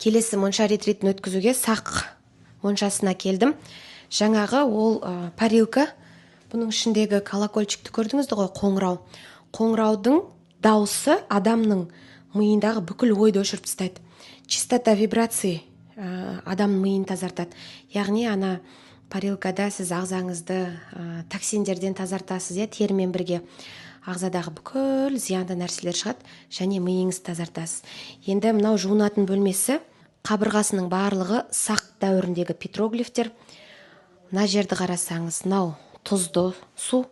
келесі монша ретритін өткізуге сақ моншасына келдім. Жаңағы ол парилка. Бұның ішіндегі колокольчикті көрдіңізді ғой, қоңырау. Қоңыраудың дауысы адамның миындағы бүкіл ойды өшіріп тастайды. Частота вибрации адамның миын тазартады. Яғни ана парилкада сіз ағзаңызды токсиндерден тазартасыз, терімен бірге ағзадағы бүкіл зиянды нәрселер шығады, және миыңыз тазартасыз. Енді мынау жуынатын бөлмесі, қабырғасының барлығы сақ дәуіріндегі петроглифтер. Мына жерді қарасаңыз, мынау тұзды су.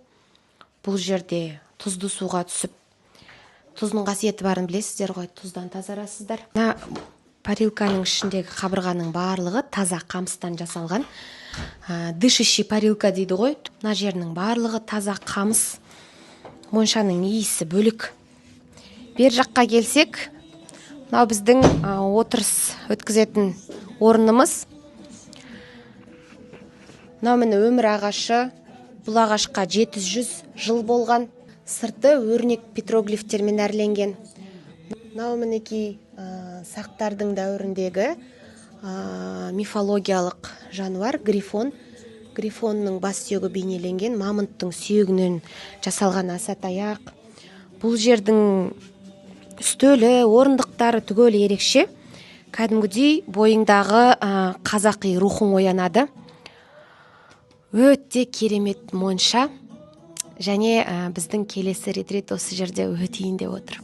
Бұл жерде тұзды суға түсіп, тұздың қасиеті барын білесіздер ғой, тұздан тазарасыздар. Мына парилканың ішіндегі қабырғаның барлығы таза қамыстан жасалған. Дышащий парилка дейді ғой. Мына жерінің барлығы таза қамыс. Моншаның иісі бөлік. Бер жаққа келсек, мынау біздің отырыс өткізетін орнымыз. Мынау міне өмір ағашы. Бұл ағашқа 700 жыл болған. Сырты өрнек петроглифтермен әрленген. Мынау мінекей сақтардың дәуіріндегі мифологиялық жануар грифон. Грифонның бас сүйегі бейнеленген, мамонттың сүйегінен жасалған аса таяқ. Бұл жердің үстелі, орындықтары түгел ерекше. Кәдімгідей бойыңдағы қазақи рухың оянады. Өте керемет монша. Және біздің келесі ретрит осы жерде өтейін деп отыр.